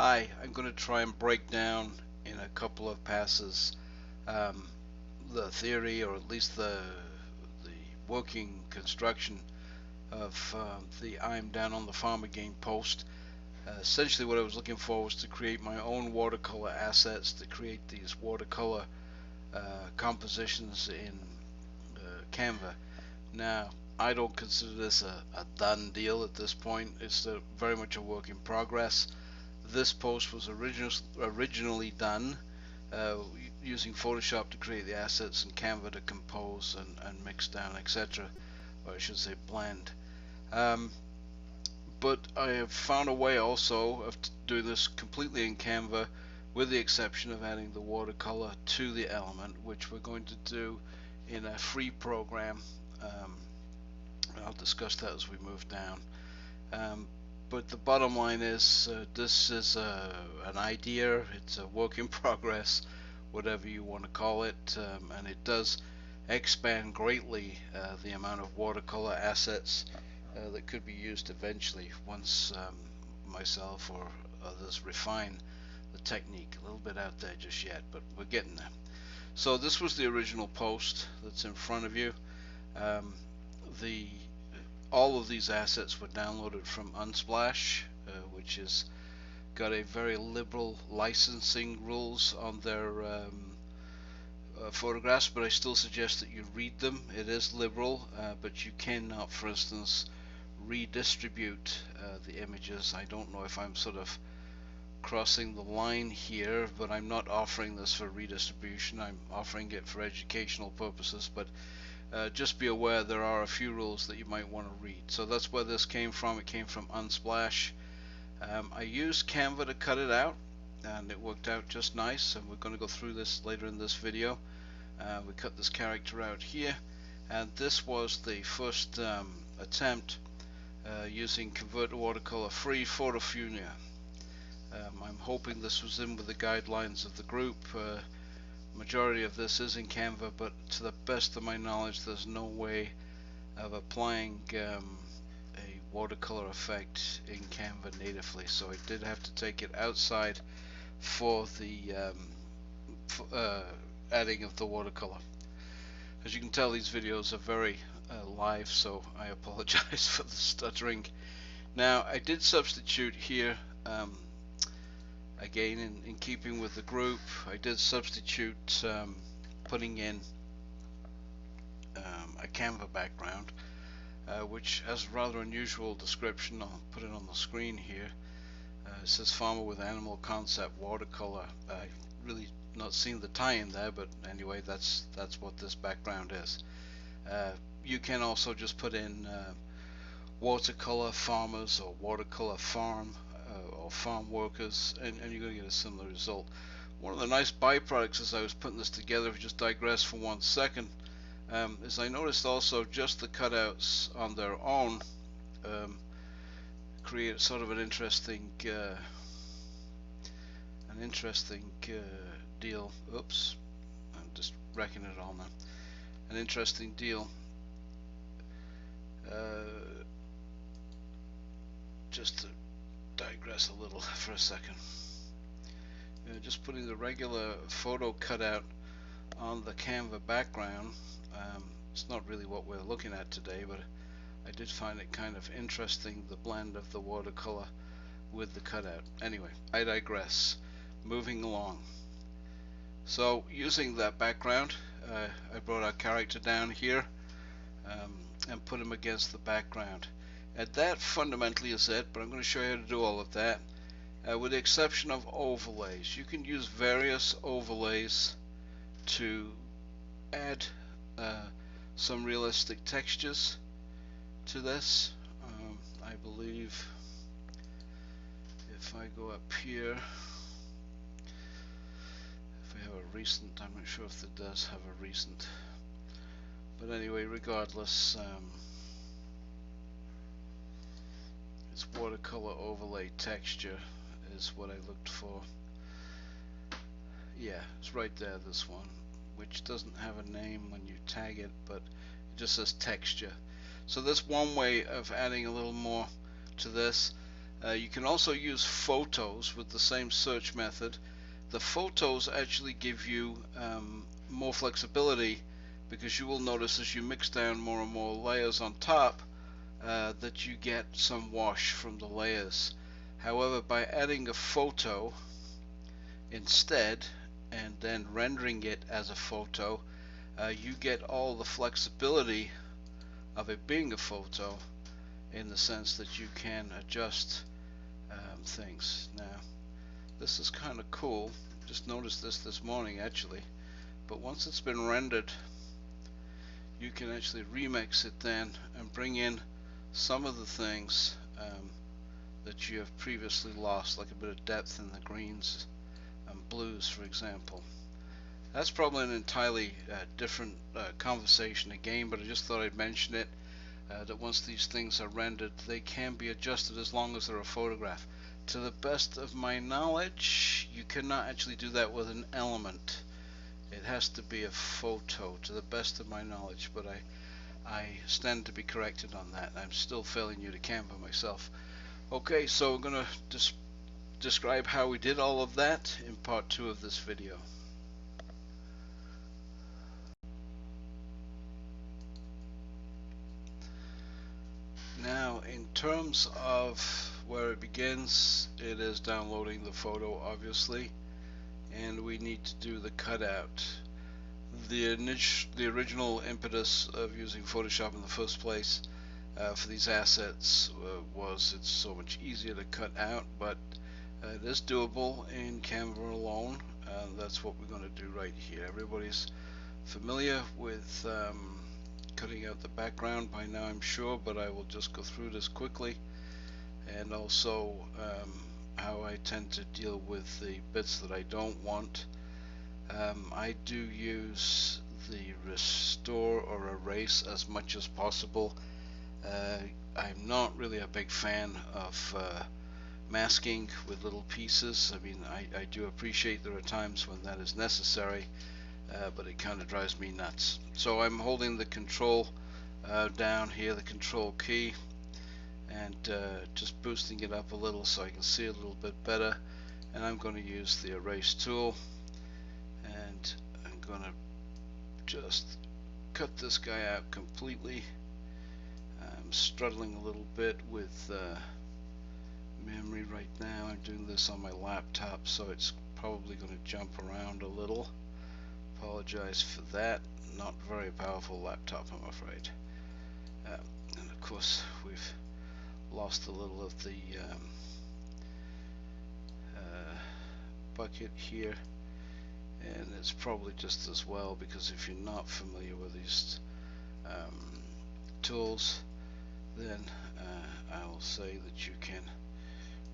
Hi, I'm going to try and break down in a couple of passes um, the theory, or at least the working construction of the I'm Down on the Farm Again post. Essentially what I was looking for was to create my own watercolor assets, to create these watercolor compositions in Canva. Now, I don't consider this a done deal at this point. It's very much a work in progress. This post was originally done using Photoshop to create the assets and Canva to compose and mix down, etc. Or I should say blend. But I have found a way also of doing this completely in Canva, with the exception of adding the watercolor to the element, which we're going to do in a free program. I'll discuss that as we move down. But the bottom line is this is an idea, it's a work in progress, whatever you want to call it, and it does expand greatly the amount of watercolor assets that could be used eventually once myself or others refine the technique. A little bit out there just yet, but we're getting there. So this was the original post that's in front of you. All of these assets were downloaded from Unsplash, which has got a very liberal licensing rules on their photographs, but I still suggest that you read them. It is liberal, but you cannot, for instance, redistribute the images. I don't know if I'm sort of crossing the line here, but I'm not offering this for redistribution. I'm offering it for educational purposes, but just be aware there are a few rules that you might want to read. So that's where this came from. It came from Unsplash. I used Canva to cut it out, and it worked out just nice, and we're going to go through this later in this video. We cut this character out here, and this was the first attempt using Convert to Watercolor Free Photofunia. I'm hoping this was in with the guidelines of the group. Majority of this is in Canva, but to the best of my knowledge there's no way of applying a watercolor effect in Canva natively, so I did have to take it outside for the adding of the watercolor. As you can tell, these videos are very live, so I apologize for the stuttering. Now I did substitute here again, in keeping with the group, I did substitute putting in a Canva background, which has a rather unusual description. I'll put it on the screen here. It says farmer with animal concept watercolor. I really not seen the tie-in there, but anyway, that's what this background is. You can also just put in watercolor farmers or watercolor farm or farm workers, and you're going to get a similar result. One of the nice byproducts as I was putting this together, if we just digress for 1 second, is I noticed also just the cutouts on their own create sort of an interesting deal. Oops, I'm just wrecking it all now. An interesting deal. Just to digress a little for a second. Just putting the regular photo cutout on the Canva background. It's not really what we're looking at today, but I did find it kind of interesting, the blend of the watercolor with the cutout. Anyway, I digress. Moving along. So using that background, I brought our character down here and put him against the background. And that fundamentally is it, but I'm going to show you how to do all of that. With the exception of overlays, you can use various overlays to add some realistic textures to this. I believe if I go up here, if I have a recent, I'm not sure if it does have a recent, but anyway, regardless, it's watercolor overlay texture is what I looked for. Yeah, it's right there, this one, which doesn't have a name when you tag it, but it just says texture. So that's one way of adding a little more to this. You can also use photos with the same search method. The photos actually give you more flexibility, because you will notice as you mix down more and more layers on top that you get some wash from the layers. However, by adding a photo instead and then rendering it as a photo, you get all the flexibility of it being a photo, in the sense that you can adjust things. Now, this is kind of cool. Just noticed this morning actually, but once it's been rendered, you can actually remix it then and bring in some of the things that you have previously lost, like a bit of depth in the greens and blues, for example. That's probably an entirely different conversation again, but I just thought I'd mention it, that once these things are rendered, they can be adjusted as long as they're a photograph. To the best of my knowledge, you cannot actually do that with an element. It has to be a photo, to the best of my knowledge, but I stand to be corrected on that. I'm still fairly new to Canva myself. Okay, so I'm going to describe how we did all of that in part 2 of this video. Now, in terms of where it begins, it is downloading the photo, obviously, and we need to do the cutout. The original impetus of using Photoshop in the first place for these assets was it's so much easier to cut out, but it is doable in Canva alone. That's what we're going to do right here. Everybody's familiar with cutting out the background by now, I'm sure, but I will just go through this quickly, and also how I tend to deal with the bits that I don't want. I do use the restore or erase as much as possible. I'm not really a big fan of masking with little pieces. I mean, I do appreciate there are times when that is necessary, but it kind of drives me nuts. So I'm holding the control down here, the control key, and just boosting it up a little so I can see a little bit better. And I'm going to use the erase tool, and I'm going to just cut this guy out completely. I'm struggling a little bit with memory right now. I'm doing this on my laptop, so it's probably going to jump around a little. Apologize for that. Not very powerful laptop, I'm afraid. And of course, we've lost a little of the bucket here, and it's probably just as well, because if you're not familiar with these tools, then I will say that you can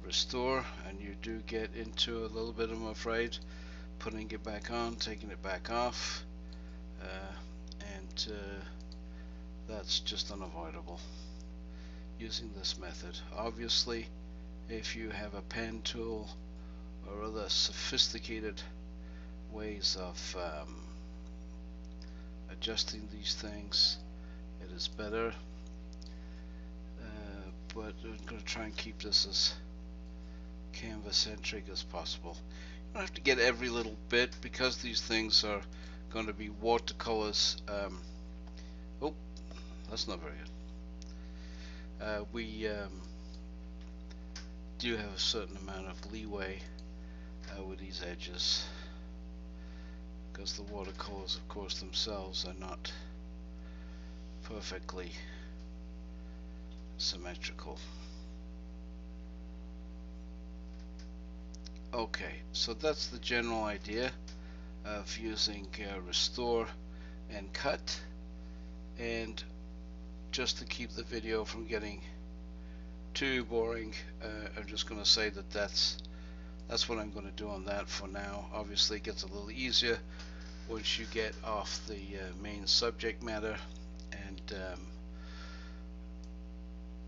restore, and you do get into a little bit, I'm afraid, putting it back on, taking it back off, and that's just unavoidable using this method. Obviously, if you have a pen tool or other sophisticated ways of adjusting these things, it is better, but I'm going to try and keep this as Canva centric as possible. You don't have to get every little bit, because these things are going to be watercolors. Oh, that's not very good. We do have a certain amount of leeway with these edges, because the watercolors, of course, themselves are not perfectly symmetrical. Okay, so that's the general idea of using restore and cut. And just to keep the video from getting too boring, I'm just going to say that that's what I'm going to do on that for now. Obviously, it gets a little easier once you get off the main subject matter, and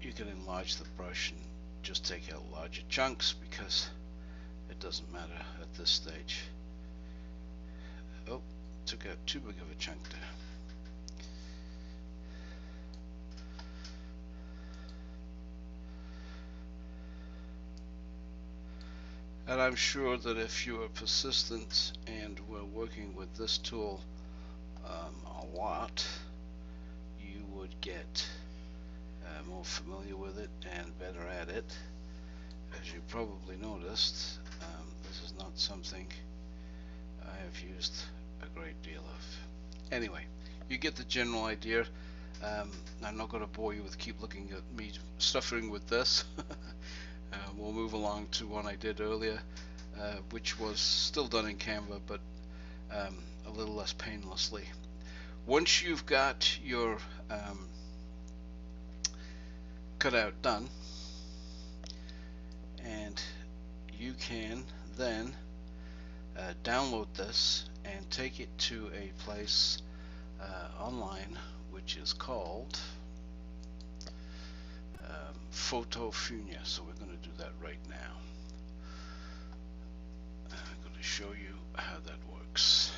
you can enlarge the brush and just take out larger chunks, because it doesn't matter at this stage. Oh, took out too big of a chunk there. And I'm sure that if you are persistent and were working with this tool a lot, you would get more familiar with it and better at it. As you probably noticed, this is not something I have used a great deal of. Anyway, you get the general idea. I'm not going to bore you with keep looking at me suffering with this. We'll move along to one I did earlier, which was still done in Canva, but a little less painlessly. Once you've got your cutout done, and you can then download this and take it to a place online which is called Photofunia. So we're going to do that right now. I'm going to show you how that works.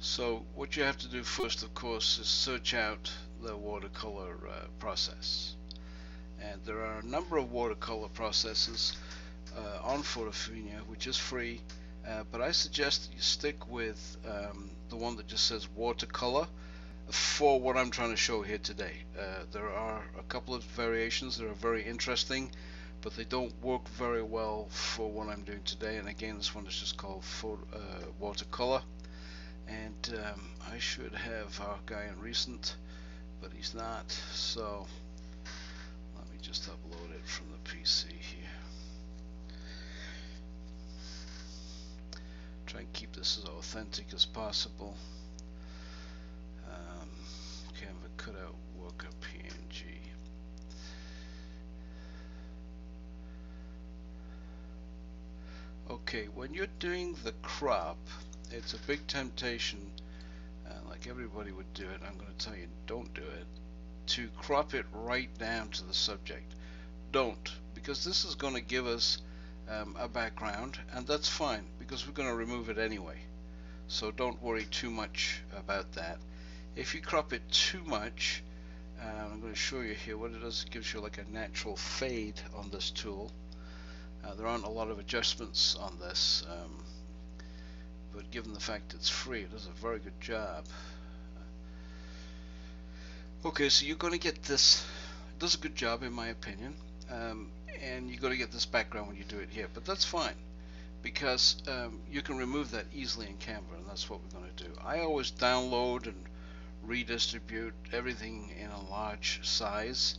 So what you have to do first, of course, is search out the watercolor process. And there are a number of watercolor processes on Photofunia, which is free, but I suggest that you stick with the one that just says watercolor for what I'm trying to show here today. There are a couple of variations that are very interesting, but they don't work very well for what I'm doing today. And again, this one is just called watercolor. And I should have our guy in recent, but he's not, so let me just upload it from the PC here. Try and keep this as authentic as possible. Canva cutout worker PNG. Okay, when you're doing the crop, it's a big temptation, like everybody would do it, I'm going to tell you don't do it, to crop it right down to the subject. Don't, because this is going to give us a background, and that's fine because we're going to remove it anyway, so don't worry too much about that. If you crop it too much, I'm going to show you here what it does. It gives you like a natural fade on this tool. There aren't a lot of adjustments on this, but given the fact it's free, it does a very good job. Okay, so you're going to get this. It does a good job in my opinion, and you're going to get this background when you do it here, but that's fine because you can remove that easily in Canva, and that's what we're going to do. I always download and redistribute everything in a large size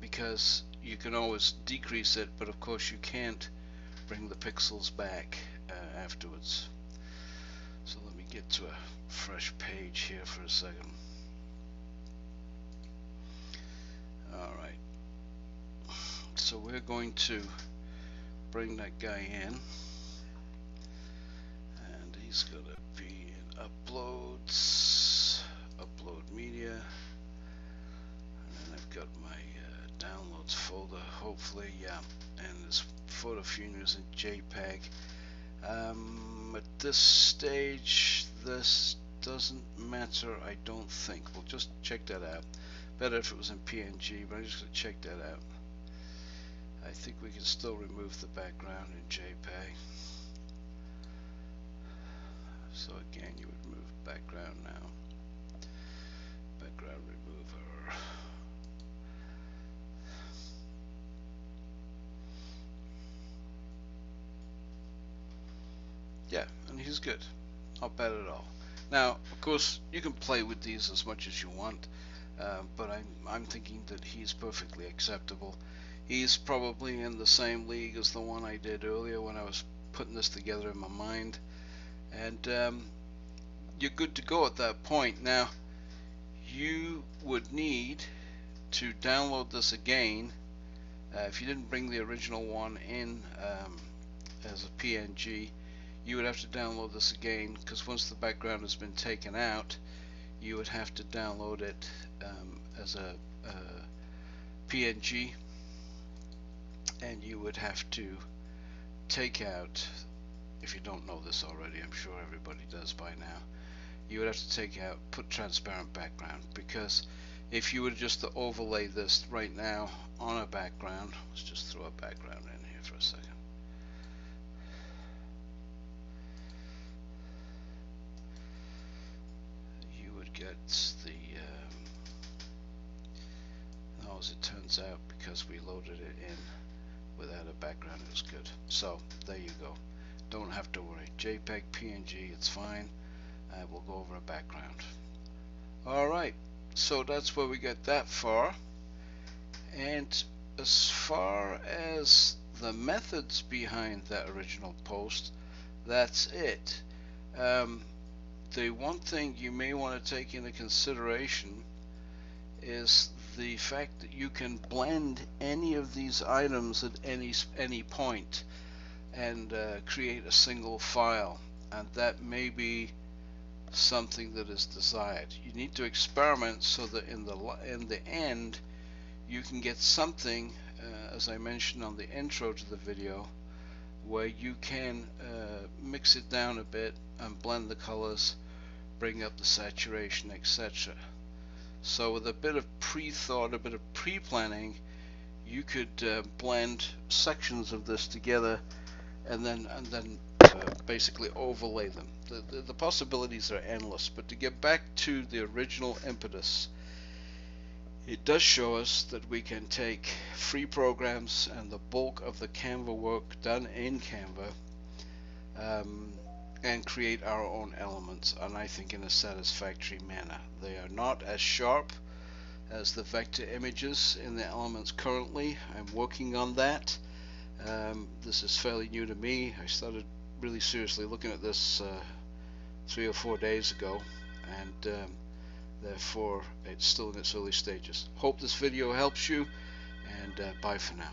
because you can always decrease it, but of course you can't bring the pixels back afterwards. So let me get to a fresh page here for a second. Alright, so we're going to bring that guy in, and he's going to be in uploads, upload media, and then I've got my downloads folder, hopefully, yeah, and this Photofunia is in JPEG. At this stage this doesn't matter, I don't think. We'll just check that out. Better if it was in PNG, but I'm just going to check that out. I think we can still remove the background in JPEG. So again, you would move background now. Background remover. Yeah, and he's good. Not bad at all. Now, of course, you can play with these as much as you want, but I'm thinking that he's perfectly acceptable. He's probably in the same league as the one I did earlier when I was putting this together in my mind, and you're good to go at that point. Now, you would need to download this again. If you didn't bring the original one in as a PNG, you would have to download this again, because once the background has been taken out, you would have to download it as a PNG, and you would have to take out, if you don't know this already, I'm sure everybody does by now, you would have to take out, put transparent background, because If you were just to overlay this right now on a background, let's just throw a background in here for a second. You would get the, as it turns out, because we loaded it in without a background, it was good. So there you go. Don't have to worry. JPEG, PNG, it's fine. We'll go over a background. Alright, so that's where we get that far. And as far as the methods behind that original post, that's it. The one thing you may want to take into consideration is the fact that you can blend any of these items at any point and create a single file, and that may be something that is desired. You need to experiment so that in the end you can get something, as I mentioned on the intro to the video, where you can mix it down a bit and blend the colors, bring up the saturation, etc. So with a bit of pre-thought, a bit of pre-planning, you could blend sections of this together and then basically overlay them. The possibilities are endless, but to get back to the original impetus, it does show us that we can take free programs and the bulk of the Canva work done in Canva and create our own elements, and I think in a satisfactory manner. They are not as sharp as the vector images in the elements currently. I'm working on that. This is fairly new to me. I started really seriously looking at this 3 or 4 days ago, and therefore it's still in its early stages. Hope this video helps you, and bye for now.